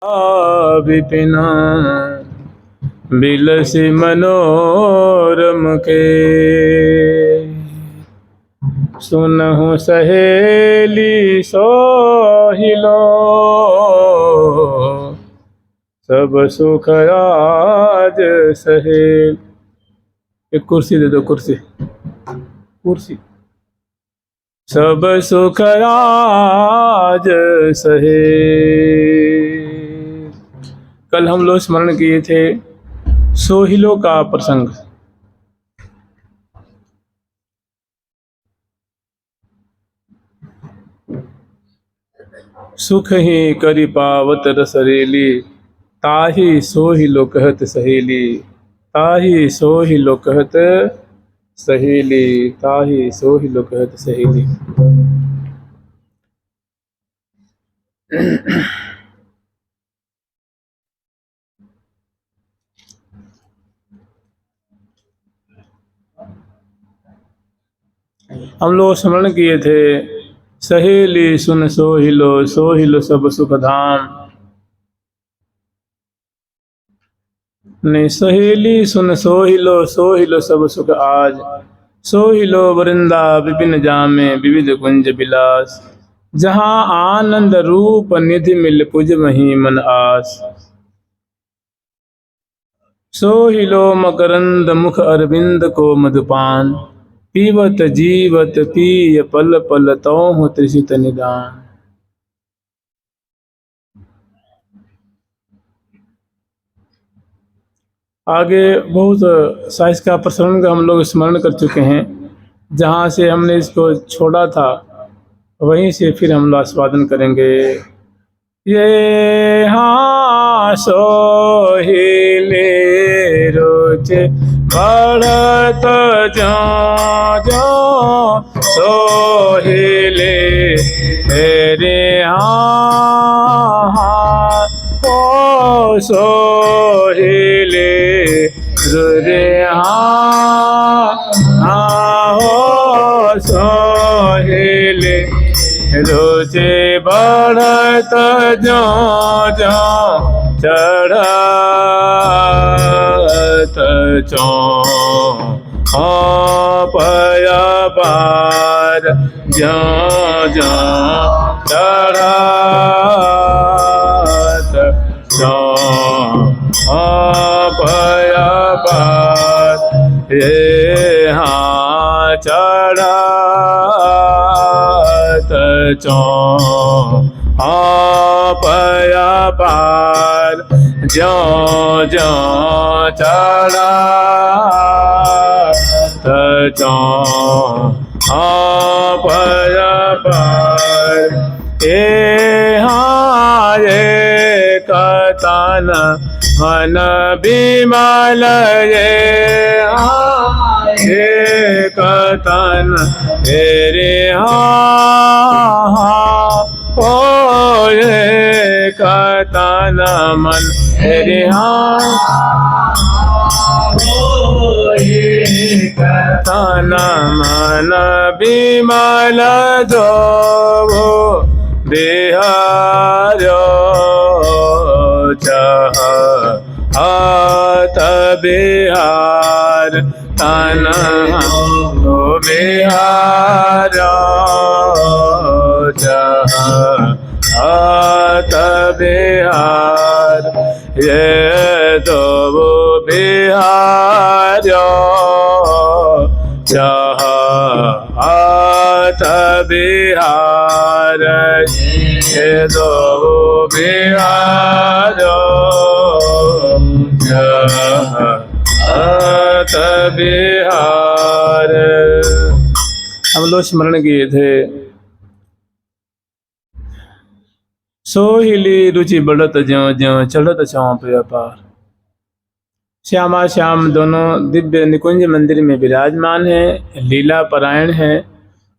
विपिना बिलसि मनोरम के। सुनहु सहेली सोहिलो सब सुख आज सहेल। एक कुर्सी दे दो, कुर्सी कुर्सी। सब सुख आज सहेल। कल हम लोग स्मरण किए थे सोहिलो का प्रसंग। सुख ही करि पावत रसरेली, ताहि सोहिलो कहत सहेली। ताहि सोहिलो कहत सहेली, ताहि सोहिलो कहत सहेली। हम लोग स्मरण किए थे सहेली सुन सोहिलो, सोहिलो सब सुख धाम। नहीं, सहेली सुन सोहिलो, सोहिलो सब सुख आज। सोहिलो वृंदा विपिन जामे, विविध कुंज विलास। जहाँ आनंद रूप निधि मिल पुज मही मन आस। सोहिलो मकरंद मुख अरविंद को मधुपान, पीवत जीवत पीय पल पल तौह त्रिषित निदान। आगे बहुत साइज का प्रसंग हम लोग स्मरण कर चुके हैं। जहाँ से हमने इसको छोड़ा था वहीं से फिर हम लोग आस्वादन करेंगे। ये हाँ सोहिले रोच बढ़त जो जो सोहिले रे हाँ ओ सोहिले रे हाँ हो सोहिले रोजे बढ़त जो जो चढ़त चो पया पार जो जो चढ़त चो पया पार ये हाँ चढ़त चो पया पार जो जो चढ़त चो पया पार। ये हाँ ये कतन मन बिमल ये हाँ ये कतन रे हाँ ओ ये कतन मन रे हाँ ओ ये कतन मन बिमल जो बिहारो चाह हाथ बिहार तन बिहार चाह हाथ बिहार ये दो बिहार चाह हाथ बिहार ये दो बिहार हाथ बिहार। हम लोग स्मरण किए थे सोहिली रुचि बढ़त ज्यों ज्यों चढ़त छांव पे पार। श्यामा श्याम दोनों दिव्य निकुंज मंदिर में विराजमान है, लीला परायण है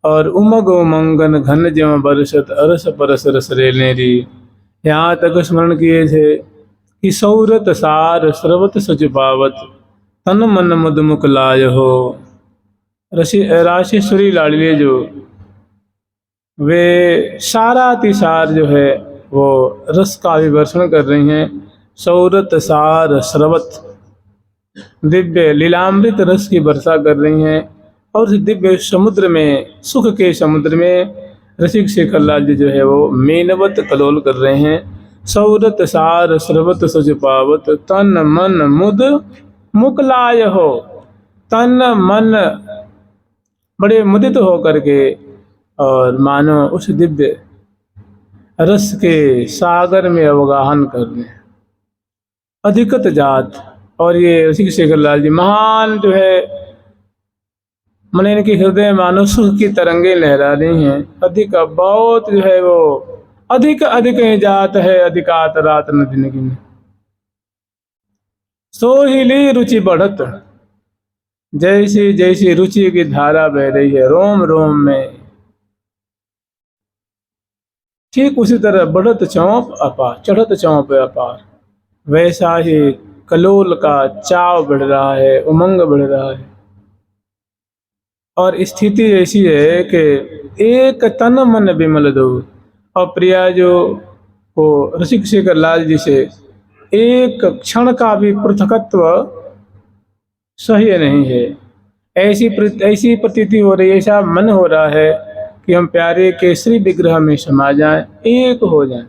और उमग उमंगन घन ज्यों बरसत अरस परस रस रेलेरी। यहाँ तक स्मरण किए थे कि सौरत सार स्रवत सच पावत तन मन मुद मुख लाय हो। राशेश्वरी लाडली जो वे सारा तिसार जो है वो रस का अभिवर्षण कर रही हैं। सौरत सार स्रवत दिव्य लीलामृत रस की वर्षा कर रही हैं। और इस दिव्य समुद्र में, सुख के समुद्र में रसिक शेखरलाल जी जो है वो मेनवत कलोल कर रहे हैं। सौरत सार स्रवत सज पावत तन मन मुद मुकलाय हो। तन मन बड़े मुदित हो करके और मानो उस दिव्य रस के सागर में अवगाहन कर रहे हैं। अधिकत जात, और ये रसिक शेखरलाल जी महान जो है, मन इनके हृदय मानो सुख की तरंगे लहरा रही हैं। अधिक बहुत जो है वो अधिक अधिक जात है, अधिकात रात न दिन गिन। सोहिली रुचि बढ़त, जैसी जैसी रुचि की धारा बह रही है रोम रोम में, ठीक उसी तरह बढ़त चौंप अपार, चढ़त चौंप अपार, वैसा ही कलोल का चाव बढ़ रहा है, उमंग बढ़ रहा है। और स्थिति ऐसी है कि एक तन मन विमल दो। और प्रिया जो को रसिक शेखरलाल जी से एक क्षण का भी पृथकत्व सही नहीं है। ऐसी प्रतीति हो रही है, ऐसा मन हो रहा है कि हम प्यारे के श्री विग्रह में समा जाएं, एक हो जाएं।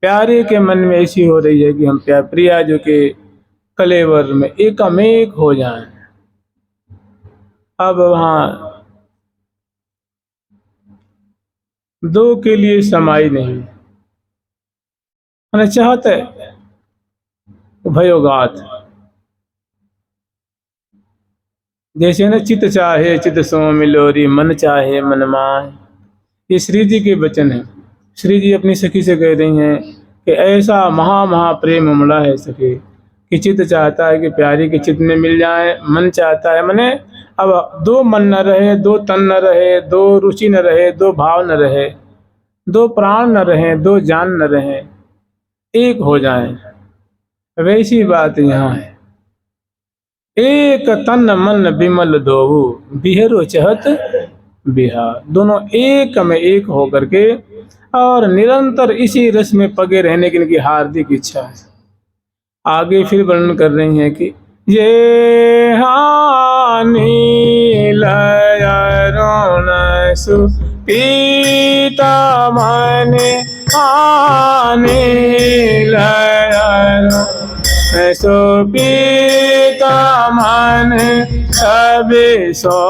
प्यारे के मन में ऐसी हो रही है कि हम प्रिया जो के कलेवर में एकामेक हो जाएं। अब वहाँ दो के लिए समाई नहीं, मैंने चाहते भयोगात, जैसे ना चित चाहे चित सो मिलोरी, मन चाहे मन माहे। ये श्री जी के वचन है। श्री जी अपनी सखी से कह रही हैं कि ऐसा महा प्रेम उमड़ा है सखी कि चित चाहता है कि प्यारी के चित में मिल जाए, मन चाहता है, मने अब दो मन न रहे, दो तन न रहे, दो रुचि न रहे, दो भाव न रहे, दो प्राण न रहे, दो जान न रहे, एक हो जाए। वैसी बात यहाँ है। एक तन मन विमल दोहु, बिहरो चहत बिहार। दोनों एक में एक हो करके और निरंतर इसी रस में पगे रहने की इनकी हार्दिक इच्छा है। आगे फिर वर्णन कर रही हैं कि ये हानि लय ऋण सुपीता मन हानि लय सुपीता मन सब सोयले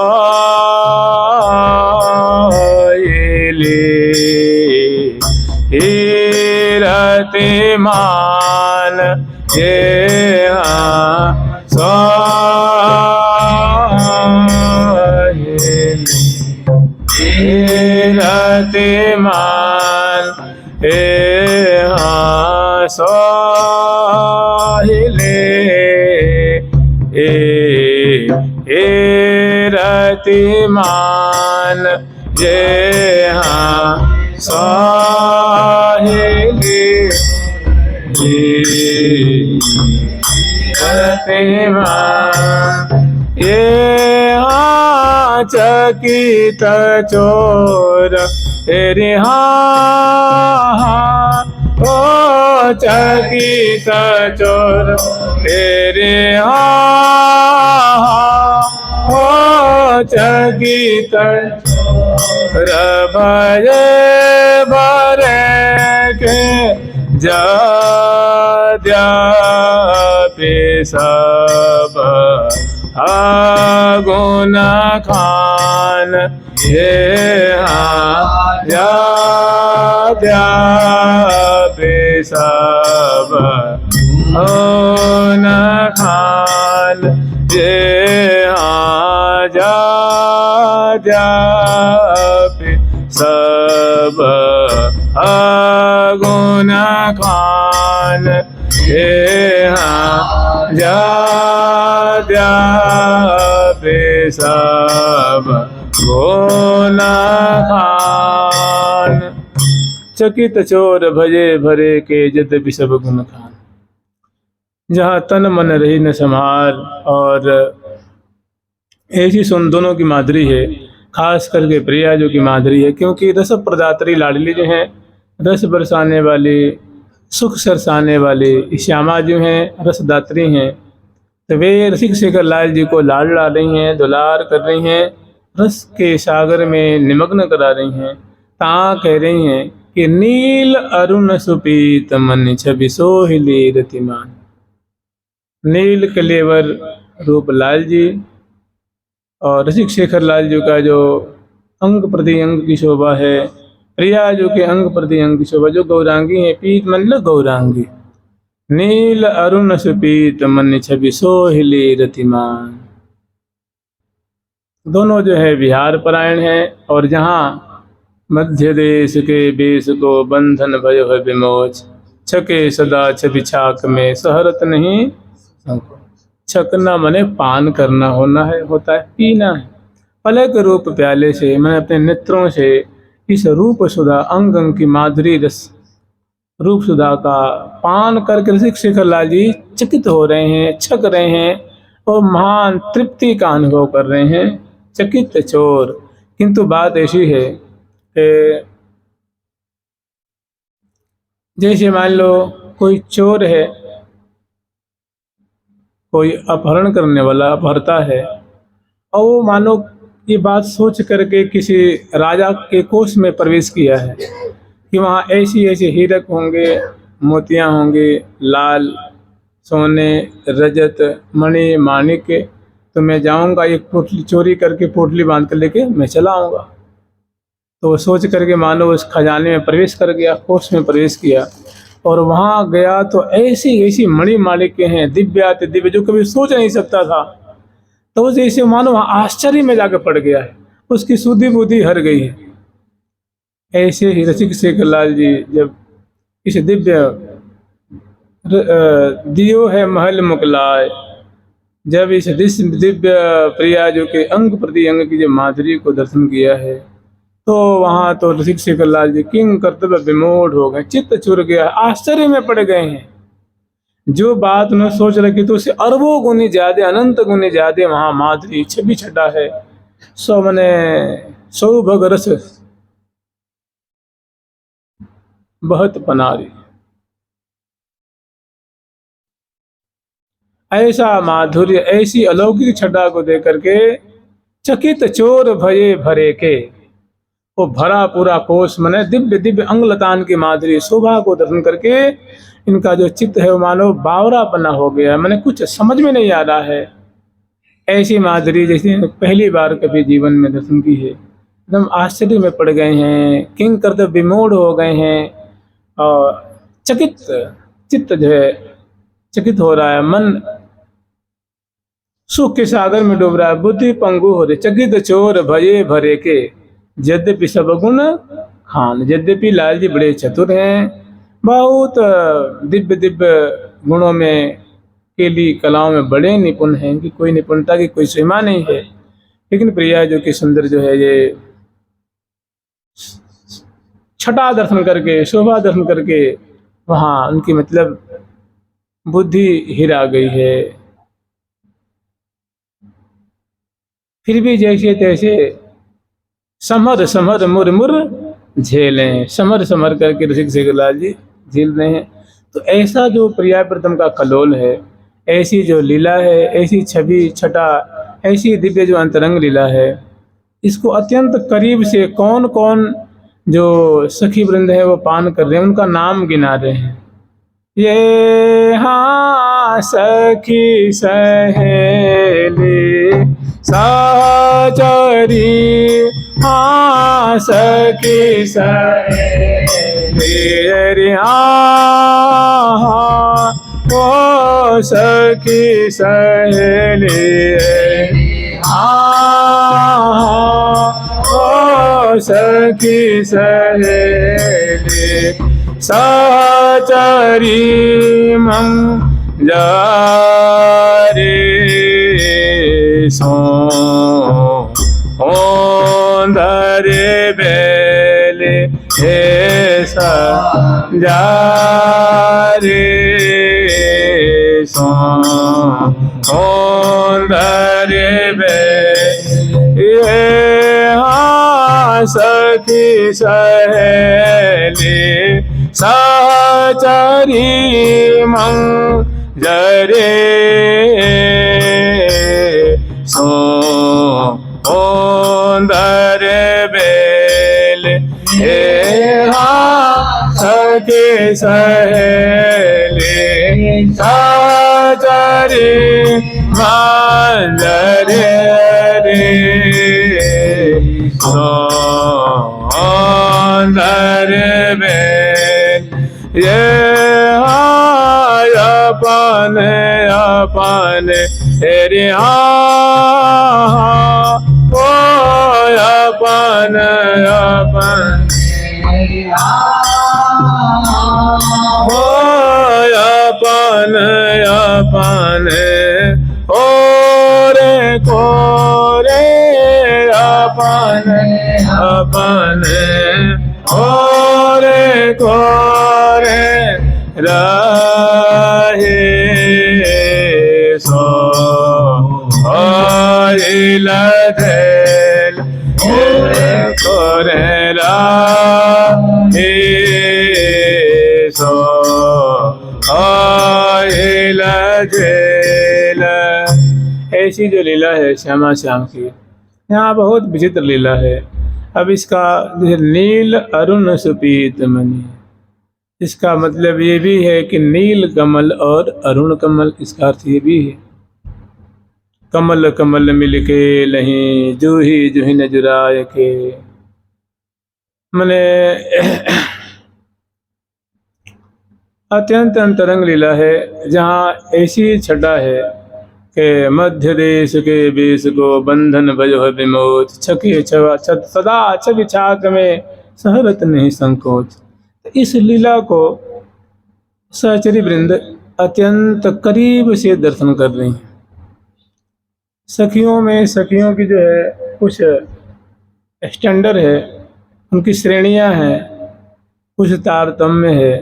रति मान ये रति मान सोहिले रतिमान जे सोहिले रतिमान ये चकित चोर रिहा ओ चकित चोर तेरे ओ चकित रभये भरे के जद्यपि सब गुण खान ये यद्यपि सब गुण खान ये यद्यपि सब गुण खान ये यद्यपि सब गुण खान। चकित चोर भजे भरे के यद्यपि सब गुण खान। जहाँ तन मन रही न संभाल, और ऐसी सुन दोनों की माधुरी है, खास करके प्रिया जो की माधुरी है, क्योंकि रस प्रदात्री लाडली जो है रस बरसाने वाली, सुख सरसाने वाली श्यामा जो हैं रसदात्री हैं। तो वे रसिक शेखर लाल जी को लाड ला रही हैं, दुलार कर रही हैं, रस के सागर में निमग्न करा रही हैं। ता कह रही हैं कि नील अरुण सुपीत मन छवि सोहिली रतिमान। नील कलेवर रूप लाल जी और रसिक शेखर लाल जी का जो अंग प्रति अंग की शोभा है, प्रिया जो के अंग प्रति अंग की शोभा, जो गौरांगी है, पीत मतलब गौरांगी। नील अरुण सुपीत मन छवि सोहिली रतिमान। दोनों जो है विहार परायण है, और जहाँ मध्य देश के बेस को बंधन भय है विमोच, छके सदा छवि छाक में सहरत नहीं। छकना मने पान करना होता है, पीना है। पलक रूप प्याले से, मैंने अपने नेत्रों से इस रूप सुधा अंग अंग की माधुरी रस रूप सुधा का पान करके रसिक शेखर लाल जी चकित हो रहे हैं, छक रहे हैं और महान तृप्ति का अनुभव कर रहे हैं। चकित चोर। किंतु बात ऐसी है कि जैसे मान लो कोई चोर है, कोई अपहरण करने वाला अपहरता है, और वो मानो ये बात सोच करके किसी राजा के कोष में प्रवेश किया है कि वहाँ ऐसी ऐसे हीरक होंगे, मोतियाँ होंगे, लाल सोने रजत मणि माणिक, तो मैं जाऊँगा एक पोटली चोरी करके पोटली बांध कर लेके मैं चला आऊँगा। तो सोच करके मानो उस खजाने में प्रवेश कर गया, कोष में प्रवेश किया, और वहाँ गया तो ऐसी ऐसी मणि माणिक के हैं, दिव्याति दिव्य, जो कभी सोच नहीं सकता था। तो जैसे मानो वहाँ आश्चर्य में जाकर पड़ गया है, उसकी सुधि बुद्धि हर गई है। ऐसे ही रसिक शेखर लाल जी जब इस दिव्य दियो है महल मुकलाए, जब इस दिव्य प्रिया जो के अंग प्रति अंग की जो माधुरी को दर्शन किया है, तो वहाँ तो रसिक शेखर लाल जी किंग कर्तव्य विमोढ़ हो गए, चित्त चुर गया, आश्चर्य में पड़ गए हैं। जो बात उन्होंने सोच रखी तो उससे अरबों गुनी ज्यादा, अनंत गुनी ज्यादा वहाँ माधुरी छवि छटा है। सो मने सौभग रस बहुत पनारी। ऐसा माधुर्य, ऐसी अलौकिक छटा को देख करके चकित चोर भये भरे के, वो भरा पूरा कोष मने दिव्य दिव्य अंगलतान की माधुरी शोभा को दर्शन करके इनका जो चित्त है वो मानो बावरा बना हो गया, मैंने कुछ समझ में नहीं आ रहा है। ऐसी माधुरी जैसे पहली बार कभी जीवन में दर्शन की है, एकदम आश्चर्य में पड़ गए हैं, किंग करते विमोढ़ हो गए हैं, और चकित चित्त जो है चकित हो रहा है, मन सुख के सागर में डूब रहा है, बुद्धि पंगु हो रही। चकित चोर भये भरे के, यद्यपि सब गुण खान। यद्यपि लाल जी बड़े चतुर हैं, बहुत दिव्य दिव्य गुणों में, केली कलाओं में बड़े निपुण हैं, इनकी कोई निपुणता की कोई सीमा नहीं है। लेकिन प्रिया जो कि सुंदर जो है, ये छटा दर्शन करके, शोभा दर्शन करके वहाँ उनकी मतलब बुद्धि हिरा गई है। फिर भी जैसे तैसे समर समर मुर मुर झेलें, समर समर करके रसिक शेखर लाल जी झेल रहे हैं। तो ऐसा जो प्रिया प्रीतम का कलोल है, ऐसी जो लीला है, ऐसी छवि छटा, ऐसी दिव्य जो अंतरंग लीला है, इसको अत्यंत करीब से कौन कौन जो सखी वृंद है वो पान कर रहे हैं, उनका नाम गिना रहे हैं। ये हाँ सखी सहेली सहचरी, हाँ सखी सहेली, हाँ ओ सखी सहेली, हाँ ओ सखी सहेली, सहचरी मंजरी सो ओंधरे बेले हे संजारे सो ओंधरे बेले सखी सहेली सहचरी मंजरे सुंदर बेल हे सखी सहेली सहचरी मंजरे सुंदर बेल ये अपने अपने तेरे ओ अपने अपने ओ अपने अपने ओरे कोरे अपने अपने ओरे कोरे रहे सो लधेल कोरे रहे सो लधेल। ऐसी जो लीला है श्यामा श्याम की, यहाँ बहुत विचित्र लीला है। अब इसका नील अरुण सुपीत मणि, इसका मतलब ये भी है कि नील कमल और अरुण कमल, इसका अर्थ ये भी है। कमल कमल मिलके लहीं जूही जूही न जुराए के, मने अत्यंत अंतरंग लीला है, जहाँ ऐसी छटा है के मध्य देश के बेस को बंधन भजो विमोच, छके छवा छत सदा छवि छाक में सहरत नहीं संकोच। इस लीला को सहचरी वृंद अत्यंत करीब से दर्शन कर रही हैं। सखियों में सखियों की जो है कुछ स्टैंडर्ड है, उनकी श्रेणियां हैं, कुछ तारतम्य है।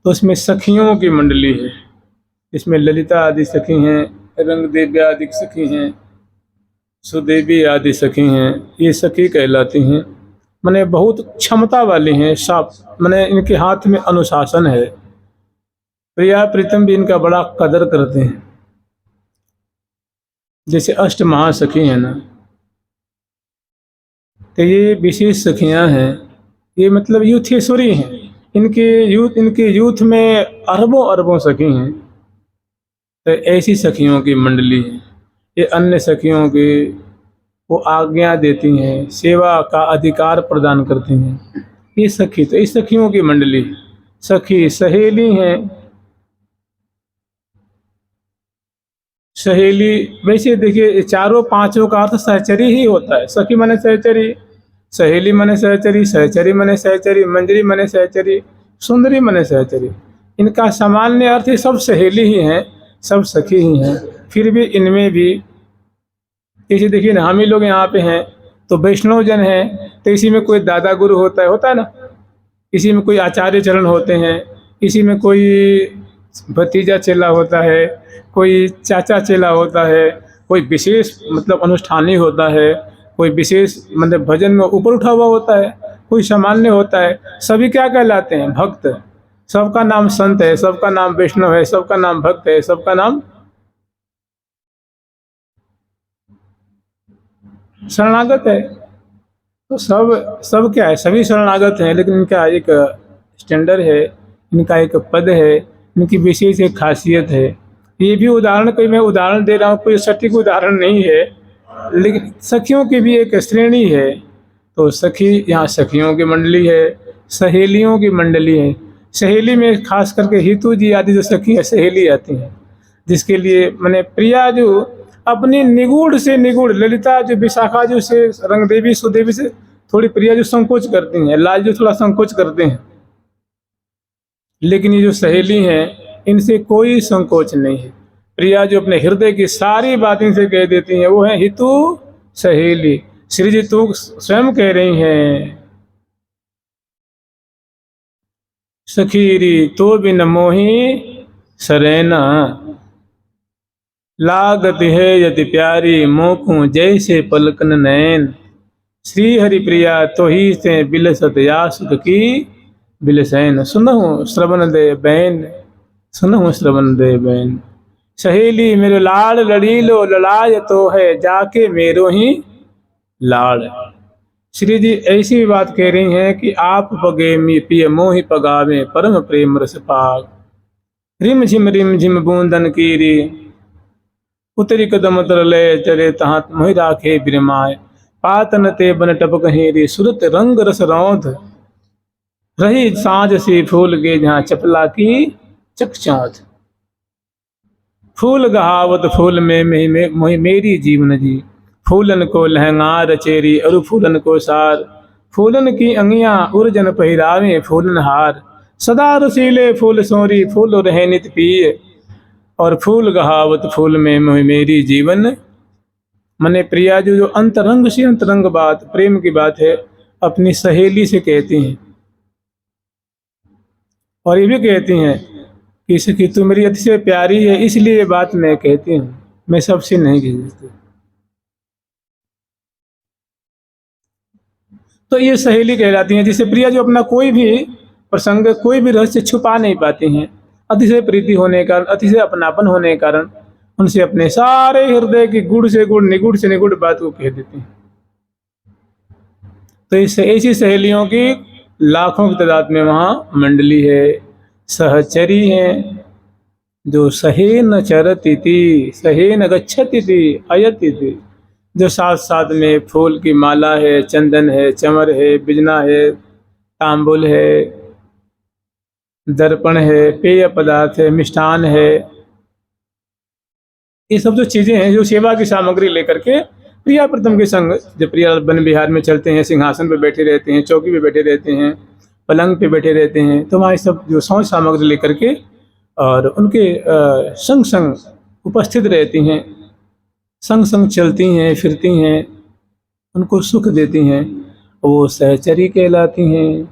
तो उसमें सखियों की मंडली है, इसमें ललिता आदि सखी हैं, रंगदेवी आदि सखी हैं, सुदेवी आदि सखी हैं। ये सखी कहलाती हैं, माने बहुत क्षमता वाली हैं, साफ, माने इनके हाथ में अनुशासन है। प्रिया प्रीतम भी इनका बड़ा कदर करते हैं। जैसे अष्ट महासखी हैं ना, तो ये विशेष सखियां हैं, ये मतलब यूथेश्वरी हैं। इनके यूथ में अरबों अरबों सखी हैं। तो ऐसी सखियों की मंडली है। ये अन्य सखियों की वो आज्ञा देती हैं, सेवा का अधिकार प्रदान करती हैं। ये सखी, तो इस सखियों की मंडली सखी सहेली हैं। सहेली वैसे देखिए चारों पांचों का अर्थ सहचरी ही होता है। सखी माने सहचरी, सहेली माने सहचरी, सहचरी माने सहचरी, मंजरी माने सहचरी, सुंदरी माने सहचरी। इनका सामान्य अर्थ ये सब सहेली ही हैं, सब सखी ही हैं। फिर भी इनमें भी जैसे देखिए ना, हम ही लोग यहाँ पे हैं तो वैष्णव जन हैं, तो इसी में कोई दादा गुरु होता है ना, इसी में कोई आचार्य चरण होते हैं, इसी में कोई भतीजा चेला होता है, कोई चाचा चेला होता है, कोई विशेष मतलब अनुष्ठानी होता है, कोई विशेष मतलब भजन में ऊपर उठा हुआ होता है, कोई सामान्य होता है। सभी क्या कहलाते हैं? भक्त। सबका नाम संत है, सबका नाम वैष्णव है, सबका नाम भक्त है, सबका नाम शरणागत है। तो सब क्या है? सभी शरणागत हैं, लेकिन इनका एक स्टैंडर्ड है, इनका एक पद है, इनकी विशेष एक खासियत है। ये भी उदाहरण कोई मैं उदाहरण दे रहा हूँ, कोई सटीक उदाहरण नहीं है, लेकिन सखियों की भी एक श्रेणी है। तो सखी, यहाँ सखियों की मंडली है, सहेलियों की मंडली है। सहेली में खास करके हितू जी आदि जो सखी है सहेली आती हैं, जिसके लिए मैंने प्रिया जो अपनी निगूढ़ से निगूढ़, ललिता जो विशाखा जो से रंगदेवी सुदेवी से थोड़ी प्रिया जो संकोच करती हैं, लाल जो थोड़ा संकोच करते हैं, लेकिन ये जो सहेली हैं इनसे कोई संकोच नहीं है। प्रिया जो अपने हृदय की सारी बात इनसे कह देती हैं, वो है हितू सहेली। श्री जी तू स्वयं कह रही हैं, सखीरी तो बिन मोही सरेना, लागत है यदि प्यारी मोखूं जैसे पलकन नैन। श्री हरि प्रिया तो ही से बिलसत या सुख की बिलसैन। सुनहु श्रवण दे बैन, सुनहु श्रवण दे बैन। सहेली मेरो लाड़ लड़ीलो लड़ाय तो है जाके मेरो ही लाड़। श्री जी ऐसी बात कह रही हैं कि आप पगे मी पिय मोहि पगावे परम प्रेम रस पाग। रिम झिम बूंदन कीरी उतरी कदम तरले चले तहाँ मोहि राखे बिरमाए। पातन ते बन टपक हेरी सुरत रंग रस रौंद। रही सांझ सी फूल गे जहाँ चपला की चकचौंध। फूल गहावत फूल में मोहि मेरी जीवन जी। फूलन को लहंगार चेरी अरु फूलन को सार। फूलन की अंगियां उर्जन पहिरावे फूलन हार। सदा रसीले फूल सोरी फूल रहे नित पिए। और फूल गहावत फूल में मोहि मेरी जीवन। मने प्रिया जो अंतरंग से अंतरंग बात प्रेम की बात है अपनी सहेली से कहती हैं। और ये भी कहती हैं कि इसकी तू मेरी अति से प्यारी है इसलिए ये बात मैं कहती हूँ, मैं सबसे नहीं कहती। तो ये सहेली कहलाती हैं जिसे प्रिया जो अपना कोई भी प्रसंग कोई भी रहस्य छुपा नहीं पाती हैं। अतिशय प्रीति होने के कारण अतिशय अपनापन होने के कारण उनसे अपने सारे हृदय की गुड़ से गुड़ निगुड़ से निगुड़ बात को कह देती हैं। तो इस ऐसी सहेलियों की लाखों की तादाद में वहाँ मंडली है। सहचरी हैं जो सहे न चरती थी सहे न गच्छति थी अयति थी। जो साथ साथ में फूल की माला है, चंदन है, चमर है, बिजना है, तांबुल है, दर्पण है, पेय पदार्थ है, मिष्ठान है, ये सब जो चीजें हैं जो सेवा की सामग्री लेकर के प्रिया प्रीतम के संग जब प्रिया वन विहार में चलते हैं, सिंहासन पे बैठे रहते हैं, चौकी पे बैठे रहते हैं, पलंग पे बैठे रहते हैं, तो वहाँ सब जो सौंच सामग्री लेकर के और उनके संग संग उपस्थित रहती हैं, संग संग चलती हैं फिरती हैं, उनको सुख देती हैं, वो सहचरी कहलाती हैं।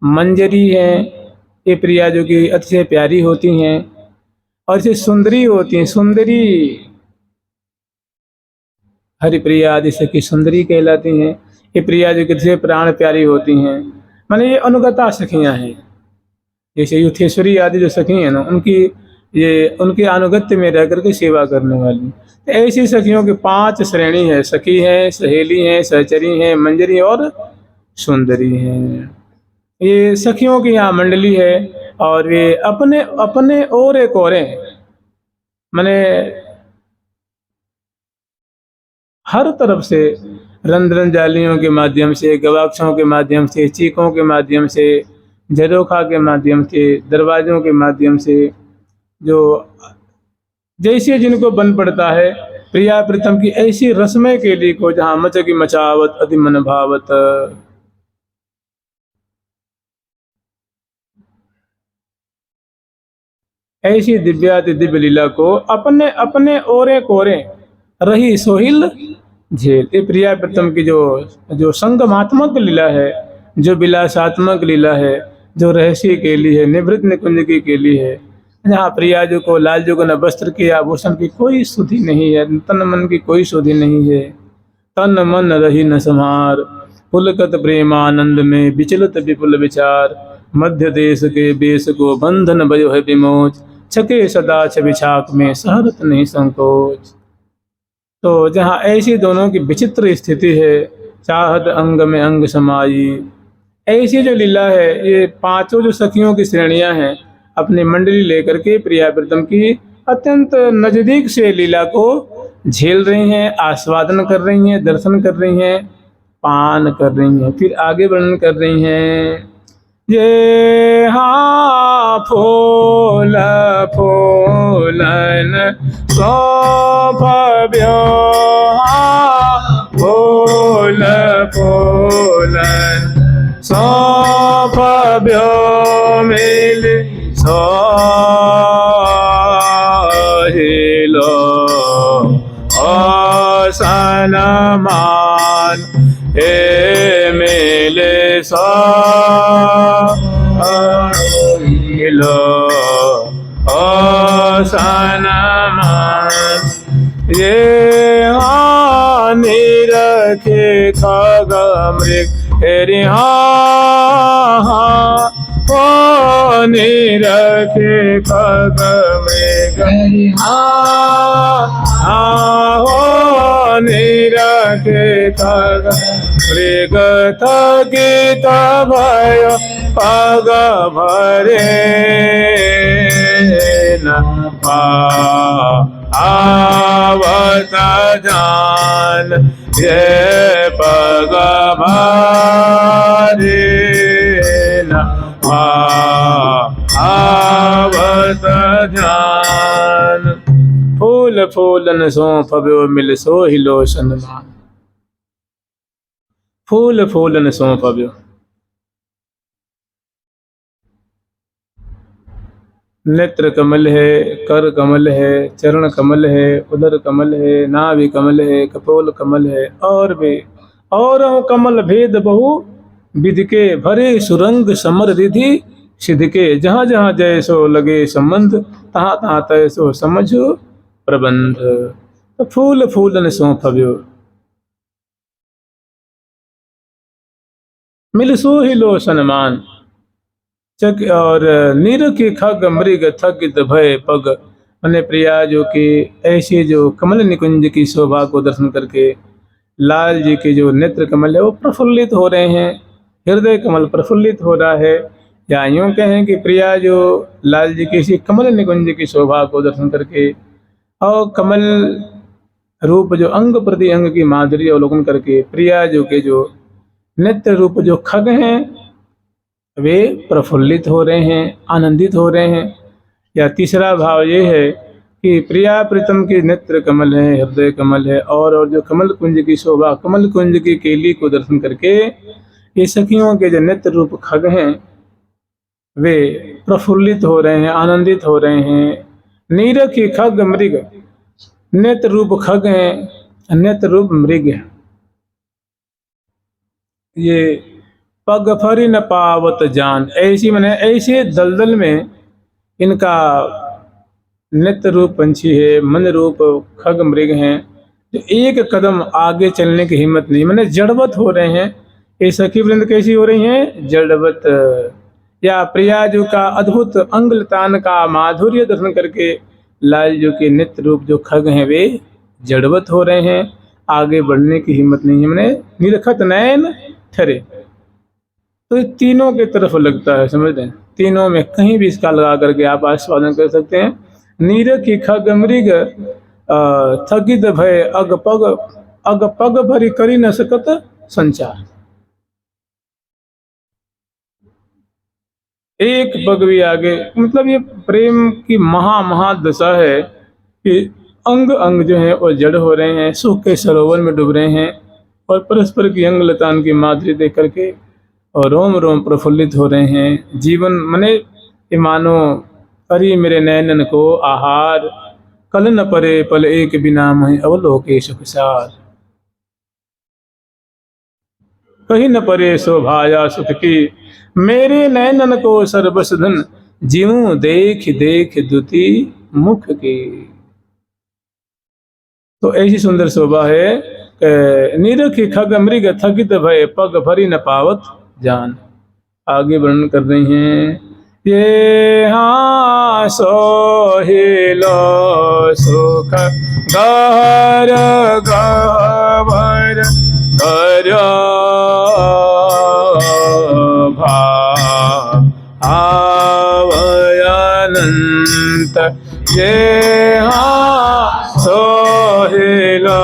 मंजरी हैं ये प्रिया जो कि अतिशय प्यारी होती हैं और इसे सुंदरी होती हैं। सुंदरी हरिप्रिया आदि सखी सुंदरी कहलाती हैं। ये प्रिया जो कि प्राण प्यारी होती हैं, माने ये अनुगता सखियां हैं। जैसे युथेश्वरी आदि जो सखी हैं ना उनके अनुगत्य में रह करके सेवा करने वाली। तो ऐसी सखियों की 5 श्रेणी है। सखी हैं, सहेली हैं, सहचरी हैं, मंजरी और सुंदरी हैं। ये सखियों की यहाँ मंडली है और ये अपने अपने ओरे कोरे माने हर तरफ से रंध्रन जालियों के माध्यम से, गवाक्षों के माध्यम से, चीखों के माध्यम से, झरोखा के माध्यम से, दरवाजों के माध्यम से जो जैसे जिनको बन पड़ता है प्रिया प्रीतम की ऐसी रस्में के लिए को जहाँ मचकी मचावत अति मन भावत। ऐसी दिव्याति दिव्य लीला को अपने अपने ओरे कोरे रही सोहिल झेल। ये प्रिया प्रीतम की जो संगमात्मक लीला है, जो विलासात्मक लीला है, जो रहस्य के लिए है, निवृत्त निकुंज की के लिए है, जहाँ प्रिया जो को लाल जो को न वस्त्र की आभूषण की कोई सुधि नहीं है, तन मन की कोई सुधि नहीं है। तन मन रही न संहार पुलकत प्रेमानंद में विचलत विपुल विचार। मध्य देश के बेस को बंधन भयो है विमोच। छके सदा छवि छाक में सहरत नहीं संकोच। तो जहाँ ऐसी दोनों की विचित्र स्थिति है, चाहत अंग में अंग समाई, ऐसी जो लीला है, ये 5 जो सखियों की श्रेणियां हैं अपनी मंडली लेकर के प्रिया प्रीतम की अत्यंत नजदीक से लीला को झेल रही हैं, आस्वादन कर रही हैं, दर्शन कर रही हैं, पान कर रही हैं। फिर आगे वर्णन कर रही हैं। ये हाँ फूल फूलन सौंपब्यो फूल फूलन सौंपब्यो मिल सोहिलो सनमान हे मिले सोहिलो सनमान। ये हानि रखे खग मृग हेरि हो निरखे खग मृग हो निरखे खग मृग थकित भय पग भरे न आवत जान ये पग भरे न आवत जान। फूल फूलन सौंफ मिल सो ही लोशन मान। फूल फूलन सौंफ नेत्र कमल है, कर कमल है, चरण कमल है, उदर कमल है, नाभि कमल है, कपोल कमल है, और भी और कमल भेद बहु विधि के भरे सुरंग समर रिधि सिद्ध के। जहाँ जहाँ जैसो लगे संबंध तहाँ तहाँ तैसो समझ प्रबंध। तो फूल फूलन सौंफव्यो मिल सो ही लो सन्मान। चक और निरखी खग मृग थकित भय पग। मैंने प्रिया जो कि ऐसे जो कमल निकुंज की शोभा को दर्शन करके लाल जी के जो नेत्र कमल है वो प्रफुल्लित हो रहे हैं, हृदय कमल प्रफुल्लित हो रहा है। या यूँ कहें कि प्रिया जो लाल जी के इसी कमल निकुंज की शोभा को दर्शन करके और कमल रूप जो अंग प्रति अंग की माधुर्य अवलोकन करके प्रिया जो के जो नेत्र रूप जो खग हैं वे प्रफुल्लित हो रहे हैं, आनंदित हो रहे हैं। या तीसरा भाव ये है कि प्रिया प्रीतम के नेत्र कमल है, हृदय कमल है, और जो कमल कुंज की शोभा कमल कुंज की केली को दर्शन करके ये सखियों के जो नेत्र रूप खग हैं वे प्रफुल्लित हो रहे हैं, आनंदित हो रहे हैं। नीरखी खग मृग, नेत्र रूप खग हैं, नेत्र रूप मृग है। ये पग फरी न पावत जान, ऐसी मैंने ऐसे दलदल में इनका नेत्र रूप पंछी है, मन रूप खग मृग हैं, जो एक कदम आगे चलने की हिम्मत नहीं, मैंने जड़वत हो रहे हैं। ये सखी वृंद कैसी हो रही हैं? जड़वत। या प्रिया जो का अद्भुत अंगलतान का माधुर्य दर्शन करके लाल जो के नेत्र रूप जो खग हैं वे जड़वत हो रहे हैं, आगे बढ़ने की हिम्मत नहीं है, मैंने निरखत नयन ठहरे। तो ये तीनों के तरफ लगता है, समझ रहे हैं? तीनों में कहीं भी इसका लगा करके आप आस्वादन कर सकते हैं। नीरखी खग मृग थकित भय अग पग भरी करी न सकत संचार। एक पग भी आगे, मतलब ये प्रेम की महादशा है कि अंग अंग जो है वो जड़ हो रहे हैं, सुख के सरोवर में डूब रहे हैं, और परस्पर की अंग लतान की माधुर्य देख करके और रोम रोम प्रफुल्लित हो रहे हैं। जीवन मने मानो अरि मेरे नैनन को आहार, कल न परे पल एक बिना मैं अवलोके सुख सार। कहीं न परे शोभाया सुख की, मेरे नैनन को सर्वस धन, जीवू देख देख दुति मुख की। तो ऐसी सुंदर शोभा है। निरखी खग मृग थकित भय पग भरी न पावत जान। आगे वर्णन कर रही हैं, ये हाँ सोहिलो सुख गहर गहवर कर आवयनंत। ये हाँ सोहिलो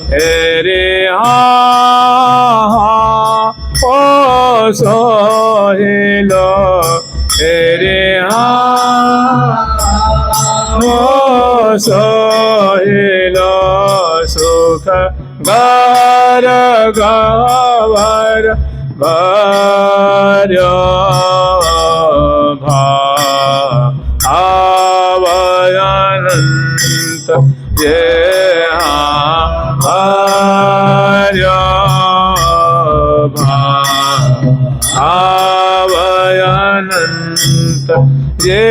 रे हाँ ओ सोहिलो रे हाँ ओ सोहिलो सुख गर गवर भर्यो आवयनंत। ये भर्यो आवयनंत। ये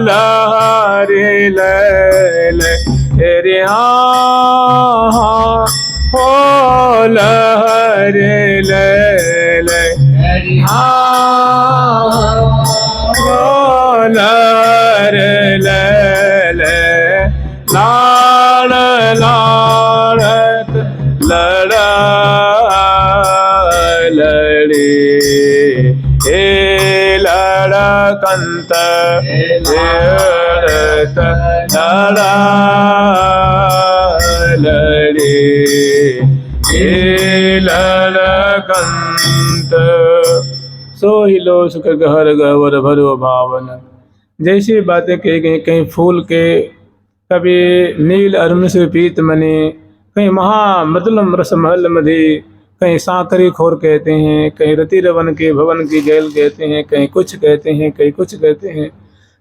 लहरी ले रे हो लड़ा लड़े हे लड़कंत। सो ही लो सुख गहर गवर भरो भावन। जैसी बातें कही गई, कहीं फूल के, कभी नील अरुण से पीत मणि, कहीं महामृदुलम रसमहल मधि, कहीं सांकरी खोर कहते हैं, कहीं रति रवन के भवन की गैल कहते हैं, कहीं कुछ कहते हैं, कहीं कुछ कहते हैं।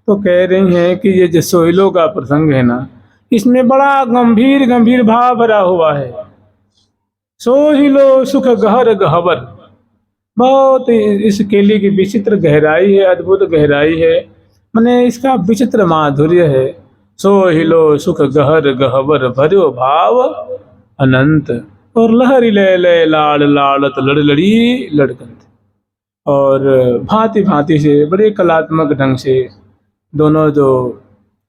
तो कह रही हैं कि ये जो सोहिलों का प्रसंग है ना, इसमें बड़ा गंभीर गंभीर भाव भरा हुआ है। सोहिलो सुख गहर गहवर, बहुत इस केली की विचित्र गहराई है, अद्भुत गहराई है, माने इसका विचित्र माधुर्य है। सोहिलो सुख गहर गहवर भर्यो भाव अनंत, और लहरी ले ले लाड़ लाड़त लड़ लड़ी लड़कंत। और भांति भांति से बड़े कलात्मक ढंग से दोनों जो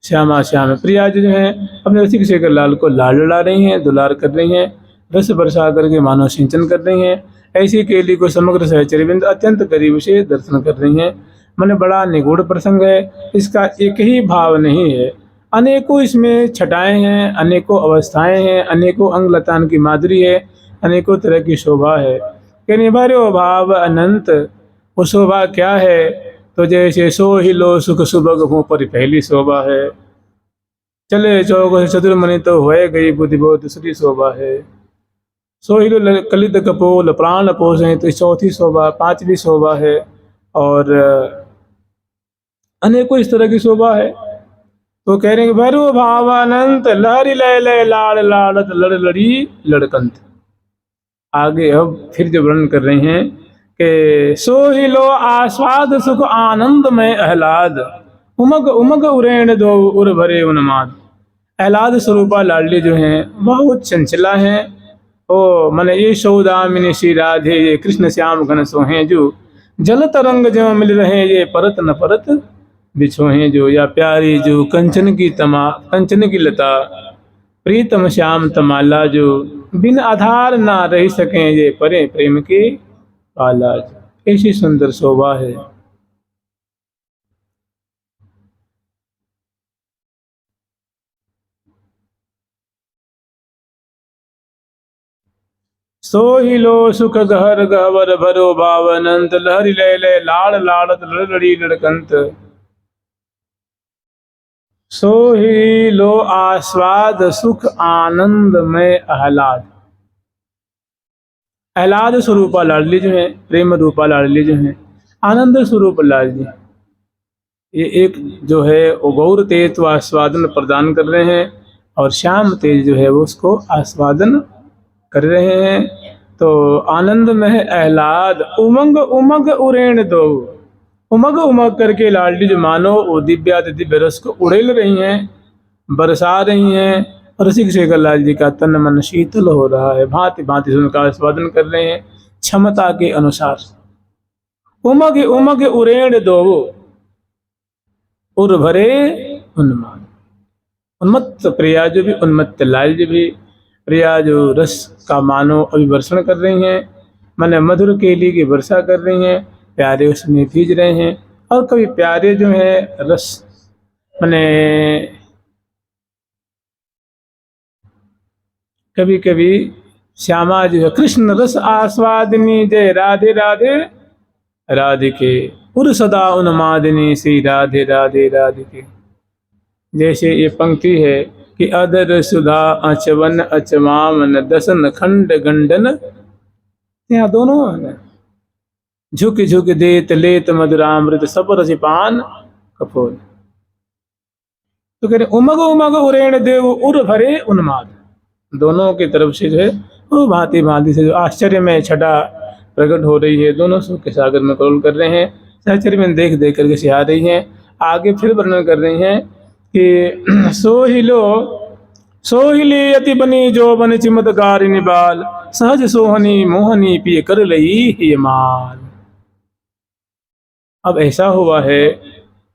श्यामा श्याम प्रिया जो हैं अपने रसिक शेखर लाल को लाड़ लड़ा रही हैं, दुलार कर रही हैं, रस बरसा करके मानव सिंचन कर रही हैं। ऐसी केली को समग्र सहचरविंद अत्यंत करीब से दर्शन कर रही हैं। मैंने बड़ा निगूढ़ प्रसंग है, इसका एक ही भाव नहीं है, अनेकों इसमें छटाएं हैं, अनेकों अवस्थाएं हैं, अनेकों अंग लतान की माधुरी है, अनेकों तरह की शोभा है। कि निभर्यो भाव अनंत, वो शोभा क्या है? तो जैसे सो ही लो सुख सुबह मुँह पर पहली शोभा है, चले चौक चतुर्मणि तो होए गई बुद्धि बहुत दूसरी शोभा है, सो ही लो कलित कपोल प्राण पोषे तो चौथी शोभा, पांचवी शोभा है, और अनेकों इस तरह की शोभा है। तो कह रहे हैं भैरव भाव अनंत, लहरी लय लय लाड़ लाड़त लड़ लड़ी लड़कंत। आगे अब फिर जो वर्णन कर रहे हैं कि सो ही लो आस्वाद सुख आनंद में आह्लाद, उमग उमग उरेण दो उर भरे उन्माद। आह्लाद स्वरूपा लाडली जो हैं बहुत चंचला हैं। ओ मन ये सौदामिनी श्री राधे, ये कृष्ण श्याम घन सोहें जो, जल तरंग जो मिल रहे ये परत न परत बिछोहें जो। या प्यारी जो कंचन की लता, प्रीतम श्याम तमाला जो, बिन आधार ना रह सकें ये परे प्रेम की पाला जो। ऐसी सुंदर शोभा है। सो ही लो सुख गहर गहवर भरो भाव अनंत, लहरी ले ले लाड़ लाड़त लड़लड़ी लड़कंत। सो ही लो आस्वाद सुख आनंद में आह्लाद। आह्लाद स्वरूपा लाडली जो है, प्रेम रूपा लाडली जो है, आनंद स्वरूप लाडली, ये एक जो है वो गौर तेज तो आस्वादन प्रदान कर रहे हैं, और श्याम तेज जो है वो उसको आस्वादन कर रहे हैं। तो आनंद में है आह्लाद, उमंग उमंग उड़ेण दो, उमग उमग करके लाडली जो मानो वो दिव्यात दिव्य रस को उड़ेल रही हैं, बरसा रही हैं, और रसिक शेखर लाल जी का तन मन शीतल हो रहा है। भांति भांति से उनका आस्वादन कर रहे हैं क्षमता के अनुसार। उमग उमग उरेण दो उर भरे उन्माद। उन्मत्त प्रिया जो भी, उन्मत्त लाल जी भी, प्रिया जो रस का मानो अभिवर्षण कर रही हैं, माने मधुर केली की वर्षा कर रही हैं, प्यारे उसमें भीज रहे हैं। और कभी प्यारे जो है रस माने कभी कभी श्यामा जो है कृष्ण रस आस्वादिनी जय राधे राधे राधिके, उर सदा उन्मादिनी श्री राधे राधे राधिके। जैसे ये पंक्ति है कि अदर सुधा अचवन अचमामन दसन खंड गंडन, यहाँ दोनों है, झुक झुक देत लेत मधुरामृत सपर सिपान कपोल। तो कह रहे उमग उमग उरेण देव उर भरे उन्माद। दोनों की तरफ से जो है वो भांति भांति से जो आश्चर्य में छटा प्रकट हो रही है, दोनों सुख के सागर में करोल कर रहे हैं, सहचर्य में देख देख करके सिहा रही हैं। आगे फिर वर्णन कर रही हैं कि सोहिली अति बनी जो बन चिमतकारी निबाल, सहज सोहनी मोहनी पिय कर लई ही माल। अब ऐसा हुआ है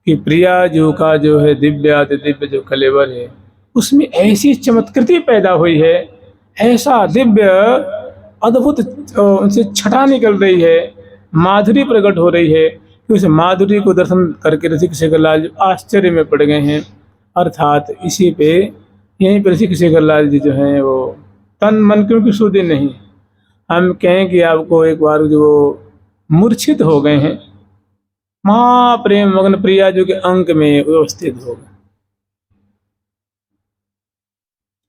कि प्रिया जो का जो है दिव्य जो कलेवर है उसमें ऐसी चमत्कृति पैदा हुई है, ऐसा दिव्य अद्भुत उनसे छटा निकल रही है, माधुरी प्रकट हो रही है कि उस माधुरी को दर्शन करके रसिक शेखर लाल आश्चर्य में पड़ गए हैं। अर्थात इसी पे यहीं पर ऋषिकेश शेखरलाल जी जो हैं वो तन मन क्योंकि शुद्धि नहीं, हम कहें कि आपको एक बार जो मूर्छित हो गए हैं, महाप्रेम मग्न प्रिया जो के अंक में व्यवस्थित हो गए।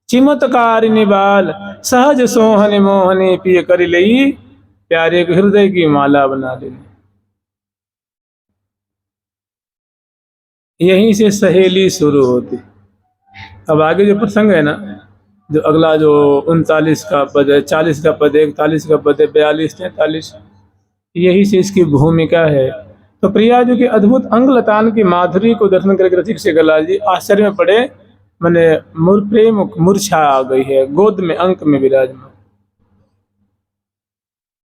चिमत्कारिणी बाल सहज सोहन मोहनी पिय कर लई, प्यारे के हृदय की माला बना ले। यहीं से सहेली शुरू होती। अब आगे जो प्रसंग है ना, जो अगला जो 39 का पद है, 40 का पद है, 41 का पद है, 42, 43, यही से इसकी भूमिका है। तो प्रिया जी के अद्भुत अंग लतान की माधुरी को दर्शन करके ऋषिकेश शेखरलाल जी आश्चर्य में पड़े, मैंने प्रेम मूर्छा आ गई है, गोद में अंक में विराजमान।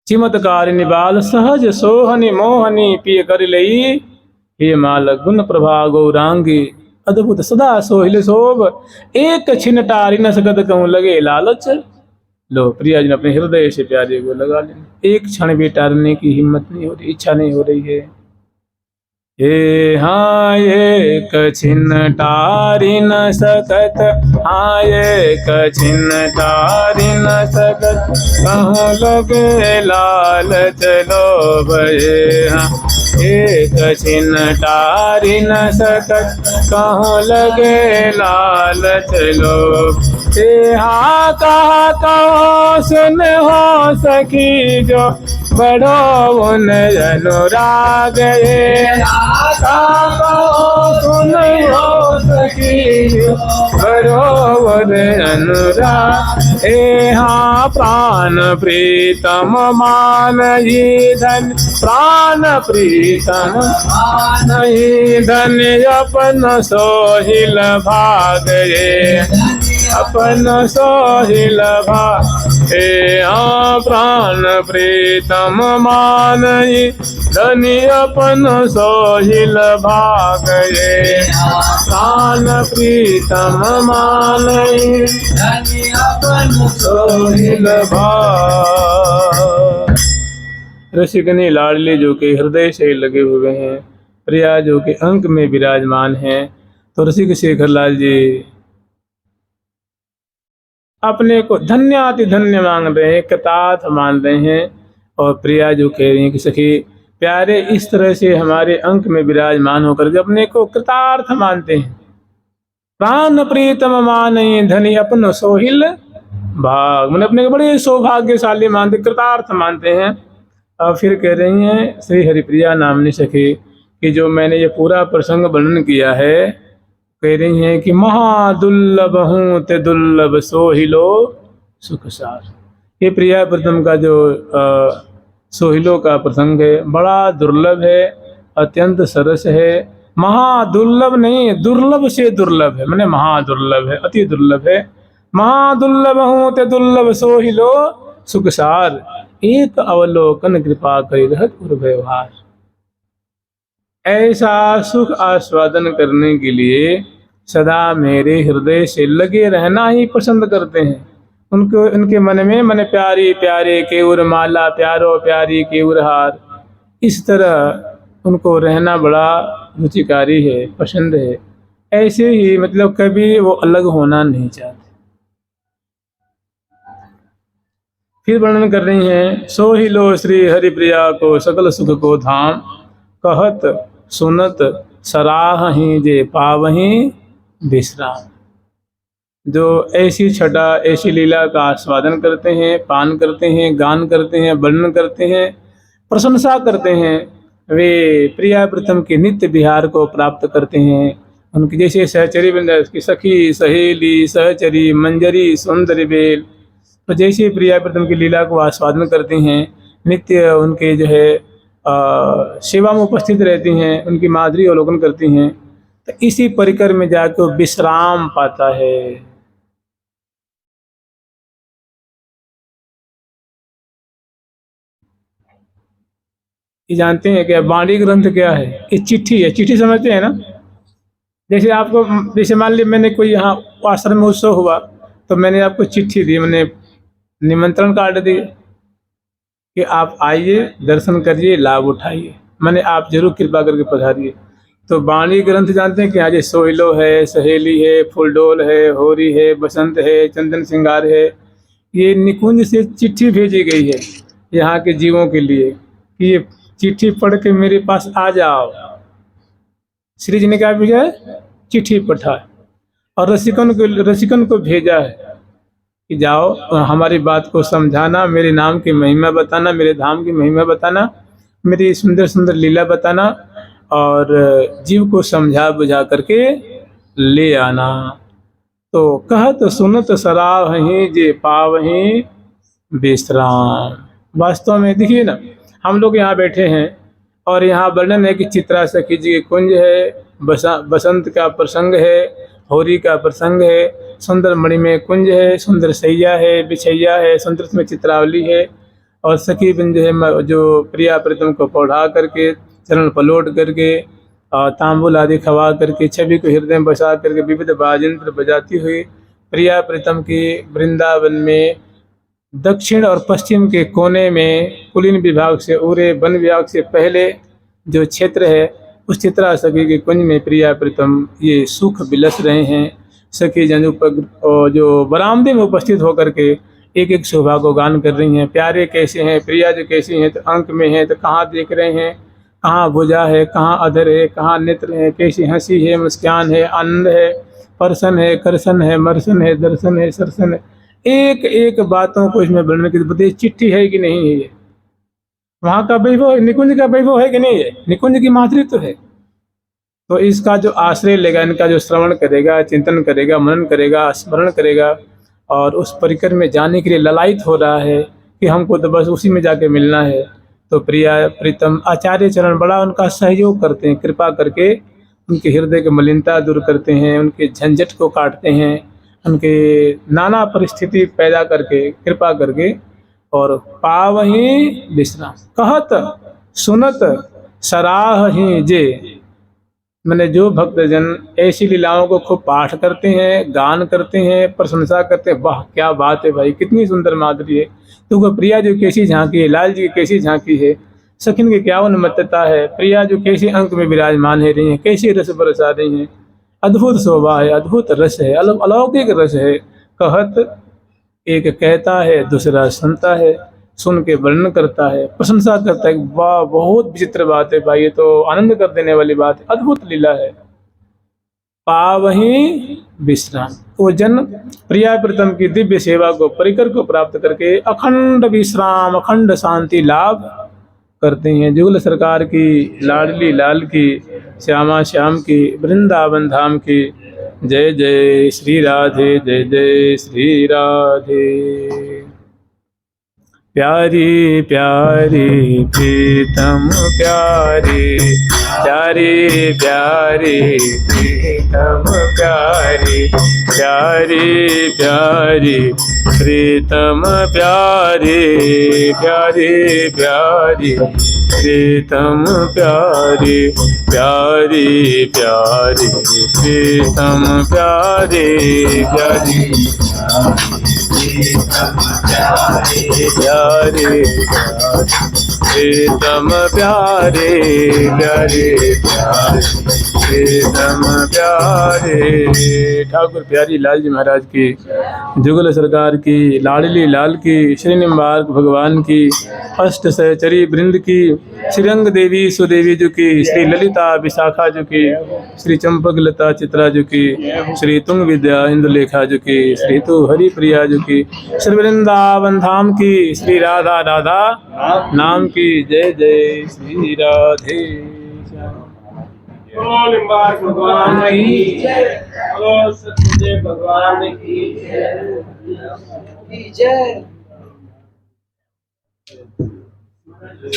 चिमत्कारिणी बाल सहज सोहनी मोहनी पिय कर लई, हे माल गुण प्रभा गौरांगी अद्भुत सदा सोहिल शोभ, एक छिन टारी न सकत कहूं लगे लालच। लो प्रिया जी ने अपने हृदय से प्यारे को लगा लेना, एक क्षण भी टारने की हिम्मत नहीं हो रही, इच्छा नहीं हो रही है। हे हाँ एक छिन टारी न सकत, हाँ एक छिन टारी न सकत कहूं लगे लालच लोभ। हाँ एक छिन टारी न सकत कहूं लगे लालच लोभ। हाँ कहा कहो सुन हो सखी जो बड़ो उन अनुराग, सुन हो सखी बड़ो उन अनुराग। हाँ प्राण प्रीतम मान ही धन, प्राण प्रीतम मान ही धन अपन सोहिल भाग, अपन सोहिल भाग। हाँ प्राण प्रीतम मान ही धनी अपन सोहिल भाग, प्राण प्रीतम मान ही धनी अपन सोहिल भाग। रसिकनी लाडली जो के हृदय से लगे हुए हैं, प्रिया जो के अंक में विराजमान हैं, तो ऋषिकेश शेखरलाल जी अपने को धन्याति धन्य मांग रहे हैं, कृतार्थ मान रहे हैं। और प्रिया जो कह रही हैं कि सखी प्यारे इस तरह से हमारे अंक में विराजमान होकर के अपने को कृतार्थ मानते हैं। प्राण प्रीतम मानहि धनी अपन सोहिल भाग, मैंने अपने को बड़े सौभाग्यशाली मानते, कृतार्थ मानते हैं। और फिर कह रही हैं श्री हरिप्रिया नामनी सखी कि जो मैंने ये पूरा प्रसंग वर्णन किया है, कह रही हैं कि महादुर्लभ हूँ ते दुर्लभ सोहिलो सुखसार। ये प्रिया प्रथम का जो सोहिलो का प्रसंग है बड़ा दुर्लभ है, अत्यंत सरस है। महादुर्लभ नहीं, दुर्लभ से दुर्लभ है, मैंने महादुर्लभ है, अति दुर्लभ है। महादुर्लभ हूँ ते दुर्लभ सोहिलो सुखसार, एक अवलोकन कृपा करी रहत व्यवहार। ऐसा सुख आस्वादन करने के लिए सदा मेरे हृदय से लगे रहना ही पसंद करते हैं। उनको उनके मन में मन प्यारी प्यारे केउर माला, प्यारो प्यारी केउर हार, इस तरह उनको रहना बड़ा रुचिकारी है, पसंद है। ऐसे ही मतलब कभी वो अलग होना नहीं चाहते। फिर वर्णन कर रही हैं सो ही लो श्री हरिप्रिया को सकल सुख को धाम, कहत सुनत सराहहीं जे पावहीं विश्राम। जो ऐसी छटा ऐसी लीला का आस्वादन करते हैं, पान करते हैं, गान करते हैं, वर्णन करते हैं, प्रशंसा करते हैं, वे प्रिया प्रथम के नित्य विहार को प्राप्त करते हैं। उनकी जैसे सहचरी वृंद की सखी सहेली सहचरी मंजरी सुंदरी बेल, तो जैसे प्रिया प्रथम की लीला को आस्वादन करते हैं, नित्य उनके जो है सेवा में उपस्थित रहती हैं, उनकी माधुरी अवलोकन करती हैं, तो इसी परिकर में जाकर विश्राम पाता है। ये जानते हैं क्या वाणी ग्रंथ क्या है? ये चिट्ठी है। चिट्ठी समझते हैं ना? जैसे आपको, जैसे मान ली मैंने कोई यहाँ आश्रम में उत्सव हुआ तो मैंने आपको चिट्ठी दी, मैंने निमंत्रण कार्ड दिए कि आप आइए, दर्शन करिए, लाभ उठाइए, मैंने आप जरूर कृपा करके पधारिए। तो वाणी ग्रंथ जानते हैं कि आज सोहिलो है, सहेली है, फूलडोल है, होरी है, बसंत है, चंदन श्रृंगार है। ये निकुंज से चिट्ठी भेजी गई है यहाँ के जीवों के लिए कि ये चिट्ठी पढ़ के मेरे पास आ जाओ। श्री जी ने क्या भेजा है? चिट्ठी पठा है और रसिकन को भेजा है कि जाओ हमारी बात को समझाना, मेरे नाम की महिमा बताना, मेरे धाम की महिमा बताना, मेरी सुंदर सुंदर लीला बताना और जीव को समझा बुझा करके ले आना। तो कहत सुनत सराहहि जे पावहि विश्राम। वास्तव में देखिए ना, हम लोग यहाँ बैठे हैं और यहाँ वर्णन है कि चित्रा सखी जी के कुंज है, बसंत का प्रसंग है, होरी का प्रसंग है, सुंदर मणि में कुंज है, सुंदर सैया है, बिछैया है, सुंदर में चित्रावली है और सखी बिन जो है जो प्रिया प्रीतम को पौढ़ा करके चरण पलोट करके और तांबुल आदि खवा करके छवि को हृदय में बसा करके विविध वाजंत्र बजाती हुई प्रिया प्रीतम की वृंदावन में दक्षिण और पश्चिम के कोने में कुलीन विभाग से उरे वन विभाग से पहले जो क्षेत्र है उस चित्रा सखी के कुंज में प्रिया प्रीतम ये सुख बिलस रहे हैं। सखी जन जो बरामदे में उपस्थित होकर के एक एक शोभा को गान कर रही हैं। प्यारे कैसे हैं, प्रिया जो कैसी हैं, तो अंक में हैं तो कहाँ देख रहे हैं, कहाँ भुजा है, कहाँ अधर है, कहाँ नेत्र है, कैसी हंसी है, मुस्कान है, आनंद है, परसन है, करसन है, मरसन है, दर्शन है, सरसन है, एक एक बातों को इसमें वर्णन की बताइए। चिट्ठी है कि नहीं है, ये वहाँ का वैभव, निकुंज का वैभव है कि नहीं है, निकुंज की मातृत्व है। तो इसका जो आश्रय लेगा, इनका जो श्रवण करेगा, चिंतन करेगा, मनन करेगा, स्मरण करेगा और उस परिकर में जाने के लिए ललायित हो रहा है कि हमको तो बस उसी में जाके मिलना है, तो प्रिया प्रीतम आचार्य चरण बड़ा उनका सहयोग करते हैं, कृपा करके उनके हृदय की मलिनता दूर करते हैं, उनके झंझट को काटते हैं, उनके नाना परिस्थिति पैदा करके कृपा करके और पावहि विश्राम। कहत सुनत सराहहि जे, मैंने जो भक्तजन ऐसी लीलाओं को खूब पाठ करते हैं, गान करते हैं, प्रशंसा करते हैं, वाह क्या बात है भाई, कितनी सुंदर माधुरी है, तो वो प्रिया जो कैसी झांकी है, लाल जी की कैसी झांकी है, सखिन की क्या उन्मत्तता है, प्रिया जो कैसी अंक में विराजमान है रही हैं, कैसी रस बरसा रही हैं, अद्भुत शोभा है, अद्भुत रस है, अलौकिक रस है। कहत एक कहता है, दूसरा सुनता है, सुन के वर्णन करता है, प्रशंसा करता है, वाह बहुत विचित्र बात है भाई, ये तो आनंद कर देने वाली बात है, अद्भुत लीला है। पावहि विश्राम, वो जन प्रिया प्रीतम की दिव्य सेवा को परिकर को प्राप्त करके अखंड विश्राम, अखंड शांति लाभ करते हैं। जुगल सरकार की, लाडली लाल की, श्यामा श्याम की, वृंदावन धाम की जय जय श्री राधे, जय जय श्री राधे। प्यारी प्यारी प्रीतम प्यारी, प्यारी प्यारी प्रीतम प्यारी, प्यारी प्यारी प्रीतम प्यारी, प्यारी प्यारी प्रीतम प्यारी, प्यारी प्यारी प्रीतम प्यारी, प्यारी प्यारे प्रीतम प्यारे, प्यारे प्रीतम प्यारे। ठाकुर प्यारी लाल जी महाराज की, जुगल सरकार की, लाडली लाल की, श्री निम्बार्क भगवान की, अष्ट सहचरी वृंद की, श्रीरंग देवी सुदेवी जी की, श्री ललिता विशाखा जी की, श्री चंपक लता चित्रा जी की, श्री तुंग विद्या इंदुलेखा जी की, श्री तु हरि प्रिया जी की, श्री वृंदावन धाम की, श्री राधा राधा नाम की जय जय श्री राधे। निम्बार्क भगवान की जय, सत्यदेव भगवान की जय।